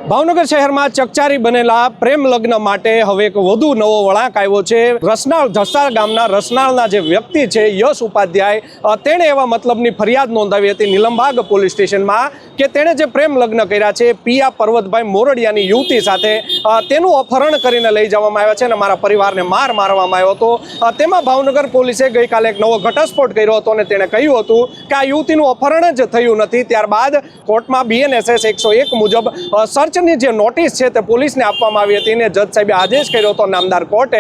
ભાવનગર શહેરમાં ચકચારી બનેલા પ્રેમ લગ્ન માટે હવે એક વધુ નવો વળાંક આવ્યો છે। રસનાળ ધસાળ ગામના રસનાળના જે વ્યક્તિ છે યશ ઉપાધ્યાય તેણે એવા મતલબની ફરિયાદ નોંધાવી હતી નીલમબાગ પોલીસ સ્ટેશનમાં કે તેણે જે પ્રેમ લગ્ન કર્યા છે પિયા પર્વતભાઈ મોરડિયાની યુવતી સાથે તેનું અપહરણ કરીને લઈ જવામાં આવ્યા છે અને મારા પરિવારને મારવામાં આવ્યો હતો। તેમાં ભાવનગર પોલીસે ગઈકાલે એક નવો ઘટસ્ફોટ કર્યો હતો અને તેણે કહ્યું હતું કે આ યુવતીનું અપહરણ જ થયું નથી। ત્યારબાદ કોર્ટમાં BNSS 101 મુજબ સર્ચની જે નોટિસ છે તે પોલીસને આપવામાં આવી હતી અને જજ સાહેબે આદેશ કર્યો હતો નામદાર કોર્ટે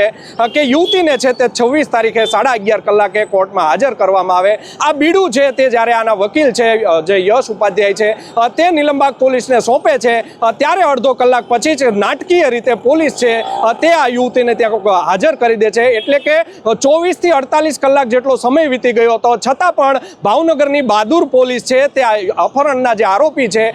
કે યુવતીને છે તે 26 તારીખે 11:30 કલાકે કોર્ટમાં હાજર કરવામાં આવે। આ બીડું છે તે જ્યારે આના વકીલ છે જે યશ ઉપાધ્યાય છે તે નીલમબાગ પોલીસને સોંપે છે ત્યારે અડધો કલાક પછી જ નાટકીય રીતે પોલીસ છે તે આ યુવતીને ત્યાં હાજર કરી દે છે। એટલે કે 24 થી 48 કલાક જેટલો સમય વીતી ગયો હતો છતાં પણ ભાવનગરની બહાદુર પોલીસ છે તે અપહરણના જે આરોપી છે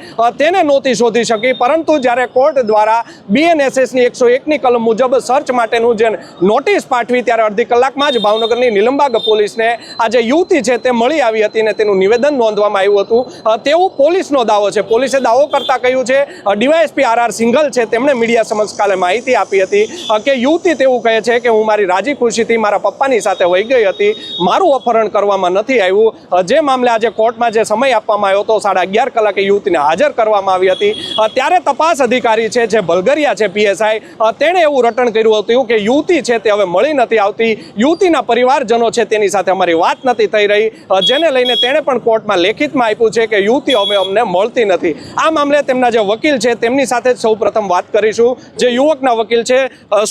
તેને નહોતી શોધી શકી। પરંતુ જ્યારે કોર્ટ દ્વારા BNSSની 101ની કલમ મુજબ સર્ચ માટેનું જે નોટિસ પાઠવી ત્યારે અડધી કલાકમાં જ ભાવનગરની નીલમબાગ પોલીસને આ જે યુવતી છે તે મળી આવી હતી અને તેનું નિવેદન નોંધવામાં આવ્યું હતું તેવું પોલીસનો દાવો છે। પોલીસે દાવો કરતા કહ્યું છે DYSP RR સિંઘલ છે તેમણે મીડિયા સમક્ષ કાલે માહિતી આપી હતી કે યુવતી તેવું કહે છે કે હું મારી રાજી ખુશીથી મારા પપ્પાની સાથે વહી ગઈ હતી, મારું અપહરણ કરવામાં નથી આવ્યું। જે મામલે આજે કોર્ટમાં જે સમય આપવામાં આવ્યો હતો 11:30 કલાકે યુવતીને હાજર કરવામાં આવી હતી ત્યારે તપાસ અધિકારી છે જે ભલગરિયા છે PSI તેણે એવું રટણ કર્યું હતું કે યુવતી છે તે હવે મળી નથી આવતી, યુવતીના પરિવારજનો છે તેની સાથે અમારી વાત નથી થઈ રહી, જેને લઈને તેણે પણ કોર્ટમાં લેખિતમાં આપ્યું છે કે યુવતી હવે અમને મળતી નથી। આ મામલે તેમના જે વકીલ છે તેમની સાથે જ સૌ પ્રથમ વાત કરીશું। જે યુવકના વકીલ છે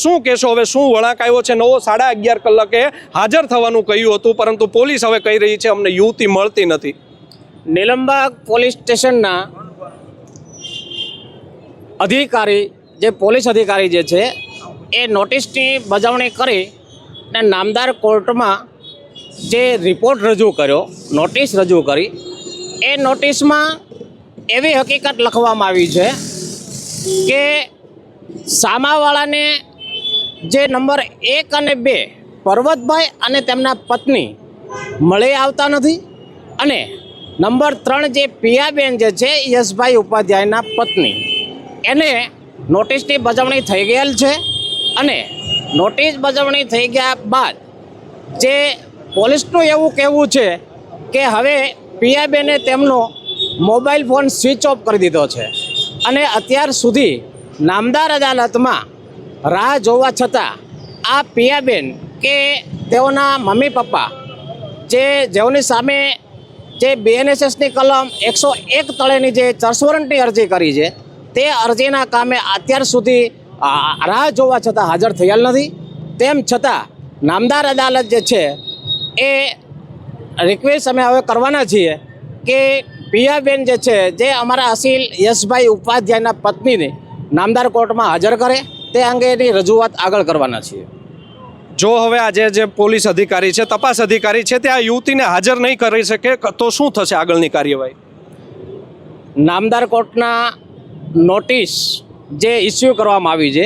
શું કહેશો, હવે શું વળાંક આવ્યો છે? નવો 11:30 કલાકે હાજર થવાનું કહ્યું હતું પરંતુ પોલીસ હવે કહી રહી છે અમને યુવતી મળતી નથી। નીલમબાગ પોલીસ સ્ટેશનના અધિકારી જે પોલીસ અધિકારી જે છે એ નોટિસની બજાવણી કરી ને નામદાર કોર્ટમાં જે રિપોર્ટ રજૂ કર્યો, નોટિસ રજૂ કરી, એ નોટિસમાં એવી હકીકત લખવામાં આવી છે કે સામાવાળાને જે નંબર 1 અને 2 પર્વતભાઈ અને તેમના પત્ની મળી આવતા નથી અને નંબર 3 જે પિયાબેન જે છે યશભાઈ ઉપાધ્યાયના પત્ની એને નોટિસની બજાવણી થઈ ગયેલ છે અને નોટિસ બજાવણી થઈ ગયા બાદ જે પોલીસનું એવું કહેવું છે કે હવે પિયાબેને તેમનો મોબાઈલ ફોન સ્વિચ ઓફ કરી દીધો છે અને અત્યાર સુધી નામદાર અદાલતમાં રાહ જોવા છતાં આ પિયાબેન કે તેઓના મમ્મી પપ્પા જેઓની સામે જે BNSSની કલમ 101 તળેની જે ચર્ચવરંટની અરજી કરી છે તે અરજીના કામે અત્યાર સુધી રાહ જોવા છતાં હાજર થયેલ નથી। તેમ છતાં નામદાર અદાલત જે છે એ રિક્વેસ્ટ અમે હવે કરવાના છીએ કે પિયાબેન જે છે જે અમારા અસીલ યશભાઈ ઉપાધ્યાયના પત્નીને નામદાર કોર્ટમાં હાજર કરે તે અંગેની રજૂઆત આગળ કરવાના છીએ। જો હવે આજે જે પોલીસ અધિકારી છે, તપાસ અધિકારી છે તે આ યુવતીને હાજર નહીં કરી શકે તો શું થશે આગળની કાર્યવાહી? નામદાર કોર્ટના નોટિસ જે ઇસ્યુ કરવામાં આવી છે,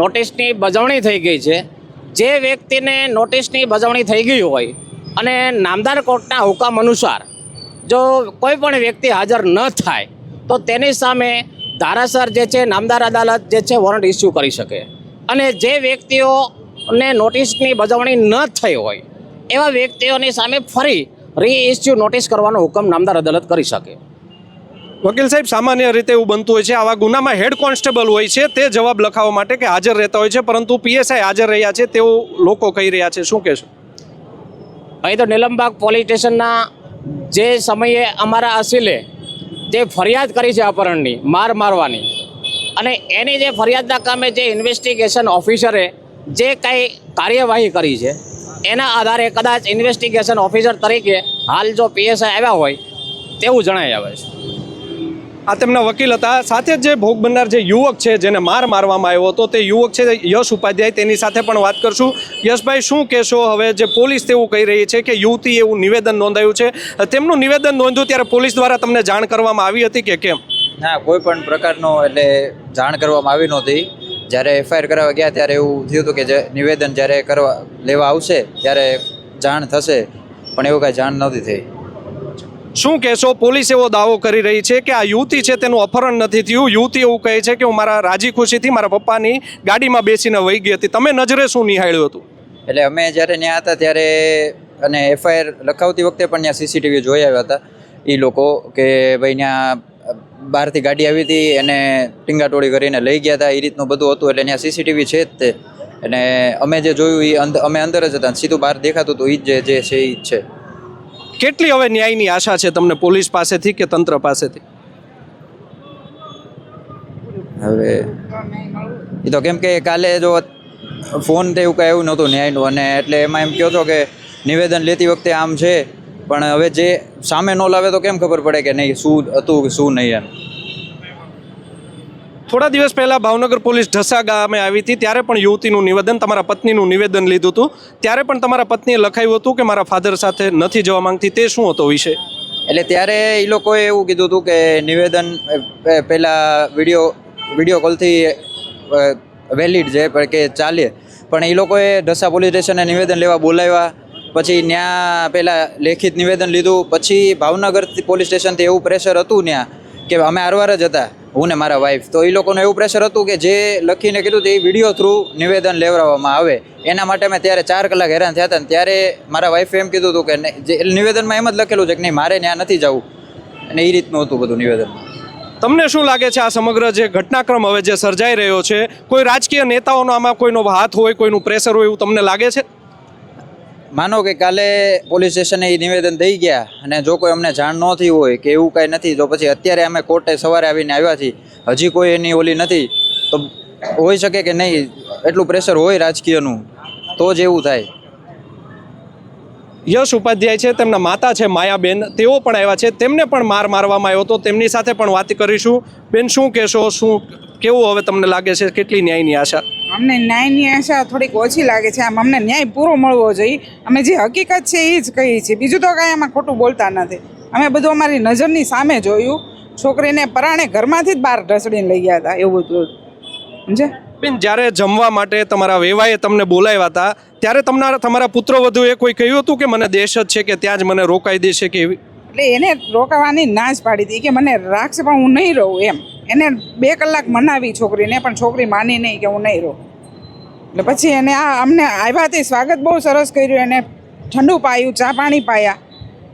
નોટિસની બજાવણી થઈ ગઈ છે। જે વ્યક્તિને નોટિસની બજાવણી થઈ ગઈ હોય અને નામદાર કોર્ટના હુકમ અનુસાર જો કોઈ પણ વ્યક્તિ હાજર ન થાય તો તેની સામે ધારાસર જે છે નામદાર અદાલત જે છે વોરંટ ઇસ્યુ કરી શકે અને જે વ્યક્તિઓને નોટિસની બજાવણી ન થઈ હોય એવા વ્યક્તિઓની સામે ફરી રીઇસ્યુ નોટિસ કરવાનો હુકમ નામદાર અદાલત કરી શકે। વકીલ સાહેબ, સામાન્ય રીતે એવું બનતું હોય છે આવા ગુનામાં હેડ કોન્સ્ટેબલ હોય છે તે જવાબ લખાવવા માટે કે હાજર રહેતા હોય છે પરંતુ PSI હાજર રહ્યા છે તેવું લોકો કહી રહ્યા છે, શું કહેશો? અહીં તો નીલમબાગ પોલીસ સ્ટેશનના જે સમયે અમારા અસીલે જે ફરિયાદ કરી છે અપહરણની મારવાની અને એની જે ફરિયાદના કામે જે ઇન્વેસ્ટિગેશન ઓફિસરે જે કંઈ કાર્યવાહી કરી છે એના આધારે કદાચ ઇન્વેસ્ટિગેશન ઓફિસર તરીકે હાલ જો PSI આવ્યા હોય તેવું જણાઈ આવે છે। આ તેમના વકીલ હતા। સાથે જ જે ભોગ બનનાર જે યુવક છે જેને મારવામાં આવ્યો હતો તે યુવક છે યશ ઉપાધ્યાય, તેની સાથે પણ વાત કરશું। યશભાઈ, શું કહેશો? હવે જે પોલીસ તેવું કહી રહી છે કે યુવતી એવું નિવેદન નોંધાયું છે, તેમનું નિવેદન નોંધ્યું ત્યારે પોલીસ દ્વારા તમને જાણ કરવામાં આવી હતી કે કેમ? ના, કોઈ પણ પ્રકારનો એટલે જાણ કરવામાં આવી નહોતી। જ્યારે FIR કરાવવા ગયા ત્યારે એવું થયું હતું કે જે નિવેદન જ્યારે લેવા આવશે ત્યારે જાણ થશે, પણ એવું કાંઈ જાણ નહોતી થઈ। શું કહેશો? પોલીસ એવો દાવો કરી રહી છે કે આ યુવતી છે તેનું અપહરણ નથી થયું. યુવતી એવું કહે છે કે હું મારા રાજી ખુશીથી મારા પપ્પાની ગાડીમાં બેસીને વહી ગઈ હતી. તમે નજરે શું નિહાળ્યું હતું? એટલે અમે જ્યારે ત્યાં હતા ત્યારે અને એફઆઈઆર લખાવતી વખતે પણ ત્યાં સીસીટીવી જોઈ આવ્યા હતા એ લોકો કે ભાઈ ત્યાં બહારથી ગાડી આવી હતી એને ટીંગાટોળી કરીને લઈ ગયા હતા એ રીતનું બધું હતું. એટલે ત્યાં સીસીટીવી છે જ તે. અને અમે જે જોયું એ અમે અંદર જ હતા, સીધું બહાર દેખાતું હતું એ જ જે છે એ જ છે. કેટલી હવે ન્યાયની આશા છે તમને પોલીસ પાસેથી કે તંત્ર પાસેથી? હવે એ તો કેમ કે કાલે જો ફોન તે એવું કાંઈ એવું નહોતું ન્યાયનું, અને એટલે એમાં એમ કહો છો કે નિવેદન લેતી વખતે આમ છે, પણ હવે જે સામે ન લાવે તો કેમ ખબર પડે કે નહીં શું હતું કે શું નહીં એમ. થોડા દિવસ પહેલા ભાવનગર પોલીસ ઢસા ગામે આવી હતી ત્યારે પણ યુવતીનું નિવેદન, તમારા પત્નીનું નિવેદન લીધું હતું. ત્યારે પણ તમારા પત્નીએ લખાયું હતું કે મારા ફાધર સાથે નથી જવા માંગતી. તે શું હતો વિષય? એટલે ત્યારે એ લોકોએ એવું કીધું હતું કે નિવેદન પહેલાં વિડીયો કોલથી વેલિડ છે પણ કે ચાલે, પણ એ લોકોએ ઢસા પોલીસ સ્ટેશને નિવેદન લેવા બોલાવ્યા. પછી ત્યાં પહેલાં લેખિત નિવેદન લીધું, પછી ભાવનગર પોલીસ સ્ટેશનથી એવું પ્રેશર હતું ત્યાં કે અમે આરવાર જ હતા હું ને મારા વાઈફ, તો એ લોકોને એવું પ્રેશર હતું કે જે લખીને કીધું હતું એ વિડીયો થ્રુ નિવેદન લેવડાવવામાં આવે. એના માટે મેં ત્યારે 4 કલાક હેરાન થયા હતા. ને ત્યારે મારા વાઈફે એમ કીધું હતું કે જે નિવેદનમાં એમ જ લખેલું છે કે નહીં મારે ત્યાં નથી જવું, અને એ રીતનું હતું બધું નિવેદનમાં. તમને શું લાગે છે આ સમગ્ર જે ઘટનાક્રમ હવે જે સર્જાઈ રહ્યો છે, કોઈ રાજકીય નેતાઓનો આમાં કોઈનો હાથ હોય, કોઈનું પ્રેશર હોય એવું તમને લાગે છે? માનો કે કાલે પોલીસ સ્ટેશને એ નિવેદન દઈ ગયા અને જો કોઈ અમને જાણ ન થઈ હોય કે એવું કાંઈ નથી, તો પછી અત્યારે અમે કોર્ટે સવારે આવીને આવ્યા છીએ, હજી કોઈ એની ઓલી નથી, તો હોઈ શકે કે નહીં એટલું પ્રેશર હોય રાજકીયનું તો જ એવું થાય. યશ ઉપાધ્યાય છે, તેમના માતા છે માયાબેન, તેઓ પણ આવ્યા છે. તેમને પણ મારવામાં આવ્યો હતો, તેમની સાથે પણ વાત કરીશું. બેન શું કહેશો? શું કેવું હવે તમને લાગે છે, કેટલી ન્યાયની આશા? અમને ન્યાયની આશા થોડીક ઓછી લાગે છે. આમ અમને ન્યાય પૂરો મળવો જોઈએ. અમે જે હકીકત છે એ જ કહીએ છીએ, બીજું તો કાંઈ એમાં ખોટું બોલતા નથી. અમે બધું અમારી નજરની સામે જોયું. છોકરીને પરાણે ઘરમાંથી જ બહાર ઢસડીને લઈ ગયા હતા, એવું બધું સમજે બેન. જ્યારે જમવા માટે તમારા વેવાએ તમને બોલાવ્યા હતા ત્યારે તમારા પુત્રવધુએ કોઈ કહ્યું હતું કે મને દેશ જ છે કે ત્યાં જ મને રોકાઈ દેશે કે એવી? એટલે એને રોકાવાની ના જ પાડી હતી કે મને રાખશે પણ હું નહીં રહું એમ. એને 2 કલાક મનાવી છોકરીને, પણ છોકરી માની નહીં કે હું નહીં રહું. એટલે પછી એને અમને આવ્યા તે સ્વાગત બહુ સરસ કર્યું. એને ઠંડુ પાયું, ચા પાણી પાયા.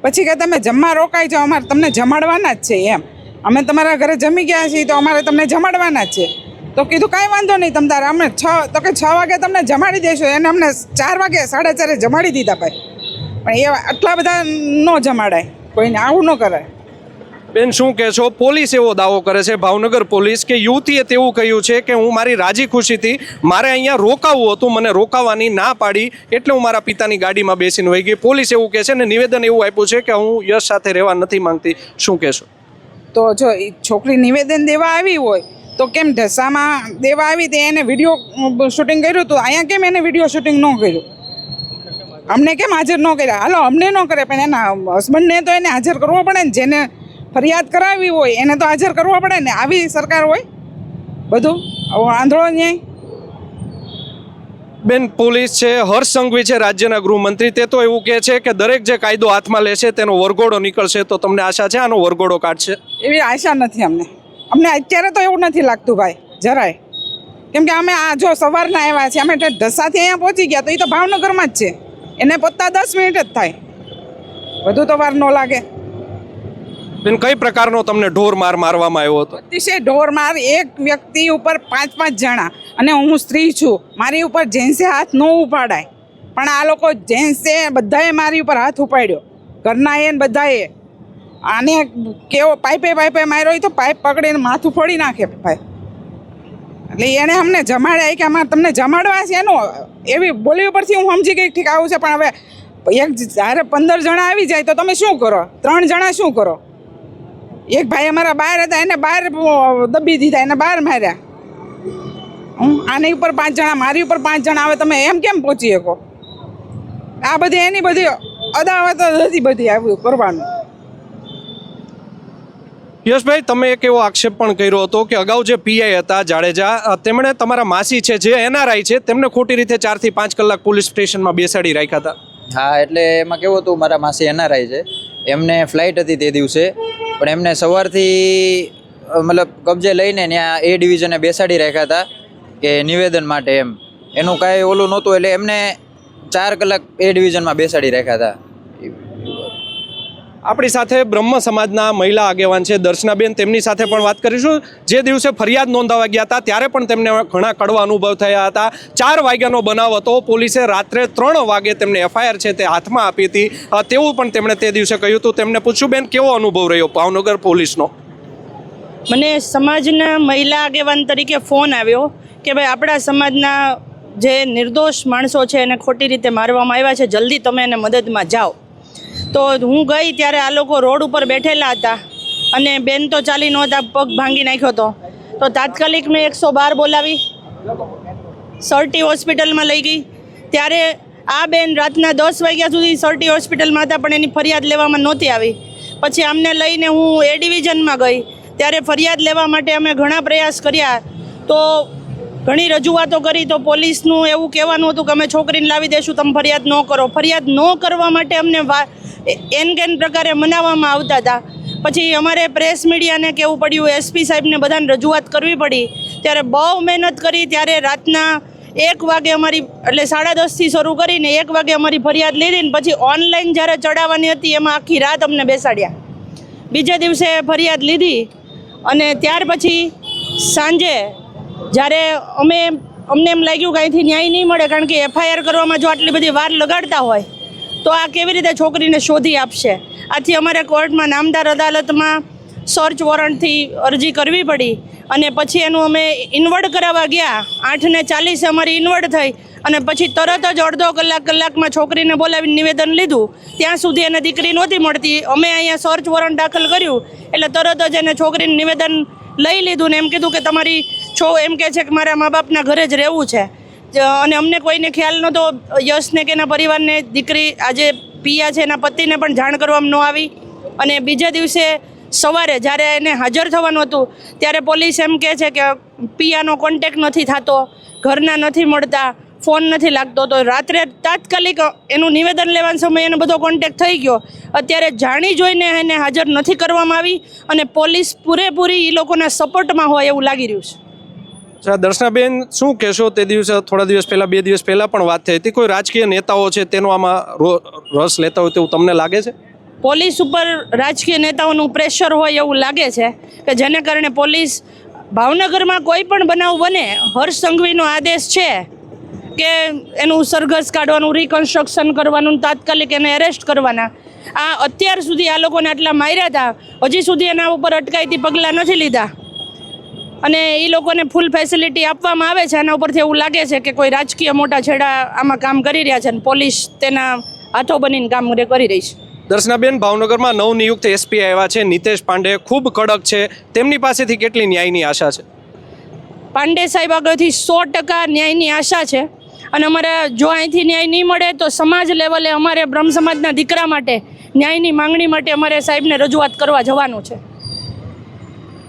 પછી કે તમે જમવા રોકાઈ જાઓ, અમારે તમને જમાડવાના જ છે એમ. અમે તમારા ઘરે જમી ગયા છીએ તો અમારે તમને જમાડવાના જ છે. તો કીધું કાંઈ વાંધો નહીં, તમ તારે અમને 6 વાગે તમને જમાડી દઈશું. એને અમને 4 વાગે 4:30 જમાડી દીધા ભાઈ. પણ એ આટલા બધા ન જમાડાય, કોઈને આવું ન કરાય. બેન શું કહેશો? પોલીસ એવો દાવો કરે છે, ભાવનગર પોલીસ, કે યુવતીએ તેવું કહ્યું છે કે હું મારી રાજી ખુશીથી મારે અહીંયા રોકાવું હતું, મને રોકાવાની ના પાડી એટલે હું મારા પિતાની ગાડીમાં બેસીને વહી ગઈ. પોલીસ એવું કહે છે ને નિવેદન એવું આપ્યું છે કે હું યશ સાથે રહેવા નથી માંગતી. શું કહેશો? તો જો એ છોકરી નિવેદન દેવા આવી હોય તો કેમ ઢસામાં દેવા આવી તે એને વિડીયો શૂટિંગ કર્યું હતું, અહીંયા કેમ એને વિડીયો શૂટિંગ ન કર્યું? અમને કેમ હાજર ન કર્યા? હાલો અમને ન કરે પણ એના હસબન્ડને તો એને હાજર કરવો પડે ને. જેને ફરિયાદ કરાવી હોય એને તો હાજર કરવો પડે ને. આવી સરકાર હોય બધું આંધળો ન્યાય. બેન પોલીસ છે, હર્ષ સંઘવી છે રાજ્યના ગૃહમંત્રી, તે તો એવું કહે છે કે દરેક જે કાયદો હાથમાં લેશે તેનો વરઘોડો નીકળશે. તો તમને આશા છે આનો વરઘોડો કાઢશે? એવી આશા નથી અમને અત્યારે તો એવું નથી લાગતું ભાઈ જરાય. કેમ કે અમે આ જો સવારના આવ્યા છીએ, અમે ઢસાથી અહીંયા પહોંચી ગયા તો એ તો ભાવનગરમાં જ છે. એને પહોંચતા 10 મિનિટ જ થાય, વધુ તો વાર ન લાગે. બેન કઈ પ્રકારનો તમને ઢોર માર મારવામાં આવ્યો હતો? અતિશય ઢોર માર. એક વ્યક્તિ ઉપર 5 જણા, અને હું સ્ત્રી છું, મારી ઉપર જેન્ટ્સે હાથ ન ઉપાડાય, પણ આ લોકો જેન્ટ્સે બધાએ મારી ઉપર હાથ ઉપાડ્યો, ઘરના એ ને બધાએ. આને કેવો પાઇપે માર્યો, એ તો પાઇપ પકડીને માથું ફોડી નાખે ભાઈ. એટલે એણે અમને જમાડ્યા કે અમારે તમને જમાડવા છે એનું, એવી બોલી ઉપરથી હું સમજી ગઈ ઠીક આવું છે. પણ હવે જ્યારે 15 જણા આવી જાય તો તમે શું કરો? 3 જણા શું કરો? એક ભાઈ અમારા બહાર હતા, એને બહાર દબી દીધા, એને બહાર માર્યા. આની ઉપર 5 જણા, મારી ઉપર 5 જણા આવે, તમે એમ કેમ પહોંચી શકો? આ બધી એની બધી અદાવત હતી બધી આવું કરવાનું. યશભાઈ તમે એક એવો આક્ષેપ પણ કર્યો હતો કે અગાઉ જે પીઆઈ હતા જાડેજા, તેમણે તમારા માસી છે જે એનઆરઆઈ છે તેમને ખોટી રીતે 4 થી 5 કલાક પોલીસ સ્ટેશનમાં બેસાડી રાખ્યા હતા. હા, એટલે એમાં કેવું હતું, મારા માસી NRI છે, એમને ફ્લાઇટ હતી તે દિવસે, પણ એમને સવારથી મતલબ કબજે લઈને ત્યાં A ડિવિઝને બેસાડી રાખ્યા હતા કે નિવેદન માટે એમ. એનું કાંઈ ઓલું નહોતું, એટલે એમને 4 કલાક A ડિવિઝનમાં બેસાડી રાખ્યા હતા. આપણી સાથે બ્રહ્મ સમાજના મહિલા આગેવાન છે દર્શનાબેન, તેમની સાથે પણ વાત કરીશું. જે દિવસે ફરિયાદ નોંધાવા ગયા હતા ત્યારે પણ તેમને ઘણા કડવા અનુભવ થયા હતા. 4 વાગ્યાનો બનાવ હતો. પોલીસે રાત્રે 3 વાગે તેમને FIR છે તે હાથમાં આપી હતી, તેવું પણ તેમણે તે દિવસે કહ્યું હતું. તેમને પૂછ્યું, બેન કેવો અનુભવ રહ્યો ભાવનગર પોલીસનો? મને સમાજના મહિલા આગેવાન તરીકે ફોન આવ્યો કે ભાઈ આપણા સમાજના જે નિર્દોષ માણસો છે એને ખોટી રીતે મારવામાં આવ્યા છે, જલ્દી તમે એને મદદમાં જાઓ. તો હું ગઈ ત્યારે આ લોકો રોડ ઉપર બેઠેલા હતા અને બેન તો ચાલી નહોતા, પગ ભાંગી નાખ્યો હતો. તો તાત્કાલિક મેં 112 બોલાવી સરટી હોસ્પિટલમાં લઈ ગઈ. ત્યારે આ બેન રાતના 10 વાગ્યા સુધી સરટી હોસ્પિટલમાં હતા, પણ એની ફરિયાદ લેવામાં નહોતી આવી. પછી અમને લઈને હું A ડિવિઝનમાં ગઈ. ત્યારે ફરિયાદ લેવા માટે અમે ઘણા પ્રયાસ કર્યા, તો ઘણી રજૂઆતો કરી. તો પોલીસનું એવું કહેવાનું હતું કે અમે છોકરીને લાવી દઈશું, તમે ફરિયાદ ન કરો. ફરિયાદ ન કરવા માટે અમને એન પ્રકારે મનાવવામાં આવતા હતા. પછી અમારે પ્રેસ મીડિયાને કહેવું પડ્યું, SP સાહેબને બધાને રજૂઆત કરવી પડી. ત્યારે બહુ મહેનત કરી. ત્યારે રાતના 1 વાગે અમારી, એટલે 10:30થી શરૂ કરીને 1 વાગે અમારી ફરિયાદ લીધી ને પછી ઓનલાઈન જ્યારે ચડાવવાની હતી એમાં આખી રાત અમને બેસાડ્યા. બીજા દિવસે ફરિયાદ લીધી અને ત્યાર પછી સાંજે જ્યારે અમને એમ લાગ્યું કે અહીંથી ન્યાય નહીં મળે, કારણ કે FIR કરવામાં જો આટલી બધી વાર લગાડતા હોય તો આ કેવી રીતે છોકરીને શોધી આપશે. આથી અમારે કોર્ટમાં નામદાર અદાલતમાં સર્ચ વોરંટથી અરજી કરવી પડી અને પછી એનું અમે ઇન્વર્ડ કરાવવા ગયા. 8:40 અમારી ઇન્વર્ડ થઈ અને પછી તરત જ અડધો કલાકમાં છોકરીને બોલાવીને નિવેદન લીધું. ત્યાં સુધી એને દીકરી નહોતી મળતી. અમે અહીંયા સર્ચ વોરંટ દાખલ કર્યું એટલે તરત જ એને છોકરીને નિવેદન લઈ લીધું ને એમ કીધું કે તમારી એમ કહે છે કે મારા મા બાપના ઘરે જ રહેવું છે. અને અમને કોઈને ખ્યાલ નહોતો, યશને કે એના પરિવારને, દીકરી આજે પિયા છે એના પતિને પણ જાણ કરવામાં ન આવી. અને બીજા દિવસે સવારે જ્યારે એને હાજર થવાનું હતું ત્યારે પોલીસ એમ કહે છે કે પિયાનો કોન્ટેક્ટ નથી થતો, ઘરના નથી મળતા, ફોન નથી લાગતો. તો રાત્રે તાત્કાલિક એનું નિવેદન લેવાનો સમય એનો બધો કોન્ટેક્ટ થઈ ગયો. અત્યારે જાણી જોઈને એને હાજર નથી કરવામાં આવી અને પોલીસ પૂરેપૂરી એ લોકોના સપોર્ટમાં હોય એવું લાગી રહ્યું છે. દર્શનાબેન, શું કહેશો? તે દિવસે થોડા દિવસ પહેલાં, 2 દિવસ પહેલાં પણ વાત થઈ હતી, કોઈ રાજકીય નેતાઓ છે તેનો આમાં રસ લેતા હોય તેવું તમને લાગે છે? પોલીસ ઉપર રાજકીય નેતાઓનું પ્રેશર હોય એવું લાગે છે કે જેને કારણે પોલીસ ભાવનગરમાં કોઈ પણ બનાવ બને, હર્ષ સંઘવીનો આદેશ છે કે એનું સરઘસ કાઢવાનું, રિકન્સ્ટ્રક્શન કરવાનું, તાત્કાલિક એને એરેસ્ટ કરવાના. આ અત્યાર સુધી આ લોકોને આટલા માર્યા હતા, હજી સુધી એના ઉપર અટકાયતી પગલાં નથી લીધા અને એ લોકોને ફૂલ ફેસિલિટી આપવામાં આવે છે. આના ઉપરથી એવું લાગે છે કે કોઈ રાજકીય મોટા છેડા આમાં કામ કરી રહ્યા છે અને પોલીસ તેના હાથો બનીને કામ કરી રહી છે. દર્શનાબેન, ભાવનગરમાં નવનિયુક્ત SP આવ્યા છે નિતેશ પાંડે, ખૂબ કડક છે. તેમની પાસેથી કેટલી ન્યાયની આશા છે? પાંડે સાહેબ આગળથી 100% ન્યાયની આશા છે અને અમારે જો અહીંથી ન્યાય નહીં મળે તો સમાજ લેવલે અમારે બ્રહ્મ સમાજના દીકરા માટે ન્યાયની માંગણી માટે અમારે સાહેબને રજૂઆત કરવા જવાનું છે.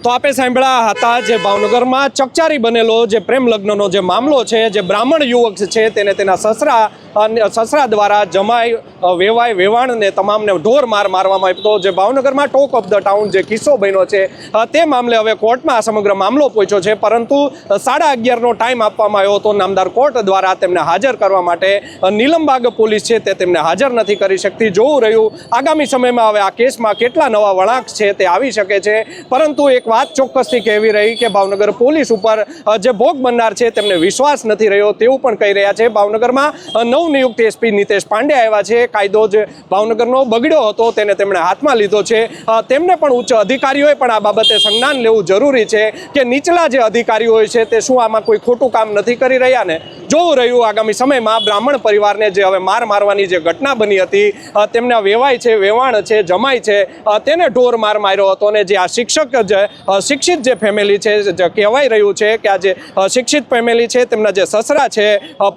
તો આપે સાંભળ્યા હતા જે ભાવનગરમાં ચકચારી બનેલો જે પ્રેમ લગ્નનો જે મામલો છે, જે બ્રાહ્મણ યુવક છે તેને તેના સસરા દ્વારા જમાઈ, વેવાણને તમામને ઢોર મારવામાં આવ્યો હતો. જે ભાવનગરમાં ટોક ઓફ ધ ટાઉન જે કિસ્સો બન્યો છે તે મામલે હવે કોર્ટમાં આ સમગ્ર મામલો પહોંચ્યો છે, પરંતુ 11:30નો ટાઈમ આપવામાં આવ્યો હતો નામદાર કોર્ટ દ્વારા તેમને હાજર કરવા માટે. નીલમબાગ પોલીસ છે તે તેમને હાજર નથી કરી શકતી. જોવું રહ્યું આગામી સમયમાં હવે આ કેસમાં કેટલા નવા વળાંક છે તે આવી શકે છે. પરંતુ એક વાત ચોક્કસથી કહેવી રહી કે ભાવનગર પોલીસ ઉપર જે ભોગ બનનાર છે તેમને વિશ્વાસ નથી રહ્યો તેવું પણ કહી રહ્યા છે. ભાવનગરમાં નવનિયુક્ત SP નિતેશ પાંડે આવ્યા છે. કાયદો જે ભાવનગરનો બગડ્યો હતો તેને તેમણે હાથમાં લીધો છે. તેમને પણ ઉચ્ચ અધિકારીઓએ પણ આ બાબતે સંજ્ઞાન લેવું જરૂરી છે કે નીચલા જે અધિકારીઓ હોય છે તે શું આમાં કોઈ ખોટું કામ નથી કરી રહ્યા ને. જોવું રહ્યું આગામી સમયમાં બ્રાહ્મણ પરિવારને જે હવે મારવાની જે ઘટના બની હતી, તેમના વેવાણ છે, જમાઈ છે, તેને ઢોર માર્યો હતો અને જે આ શિક્ષિત જે ફેમિલી છે, જે કહેવાઈ રહ્યું છે કે આ જે શિક્ષિત ફેમિલી છે તેમના જે સસરા છે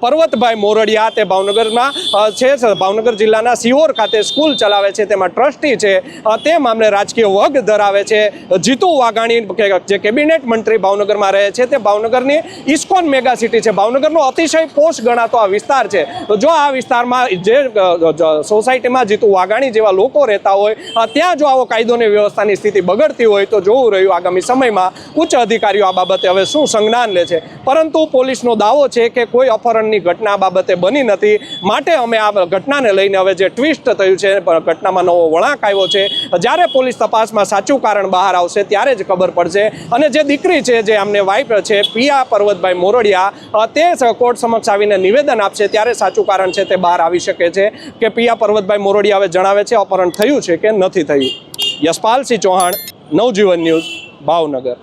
પર્વતભાઈ મોરડિયા, તે ભાવનગરમાં છે, ભાવનગર જિલ્લાના સિહોર ખાતે સ્કૂલ ચલાવે છે, તેમાં ટ્રસ્ટી છે. તે મામલે રાજકીય વગ ધરાવે છે. જીતુ વાઘાણી જે કેબિનેટ મંત્રી ભાવનગરમાં રહે છે, તે ભાવનગરની ઇસ્કોન મેગા સિટી છે, ભાવનગરનો અતિ અતિશય પોશ ગણાતો આ વિસ્તાર છે. તો જો આ વિસ્તારમાં જે સોસાયટીમાં જીતુ વાઘાણી જેવા લોકો રહેતા હોય ત્યાં જો આવો કાયદો અને વ્યવસ્થાની સ્થિતિ બગડતી હોય તો જોવું રહ્યું આગામી સમયમાં ઉચ્ચ અધિકારીઓ આ બાબતે હવે શું સંજ્ઞાન લે છે. પરંતુ પોલીસનો દાવો છે કે કોઈ અપહરણની ઘટના બાબતે બની નથી. માટે અમે આ ઘટનાને લઈને હવે જે ટ્વિસ્ટ થયું છે, ઘટનામાં નવો વળાંક આવ્યો છે, જ્યારે પોલીસ તપાસમાં સાચું કારણ બહાર આવશે ત્યારે જ ખબર પડશે. અને જે દીકરી છે, જે આમને વાઇફ છે, પિયા પર્વતભાઈ મોરડિયા, તે કોર્ટ સમક્ષ આવીને નિવેદન આપશે ત્યારે સાચું કારણ છે તે બહાર આવી શકે છે કે પિયા પર્વતભાઈ મોરડિયા હવે જણાવે છે અપહરણ થયું છે કે નથી થયું. યશપાલસિંહ ચૌહાણ, નવજીવન ન્યૂઝ, ભાવનગર.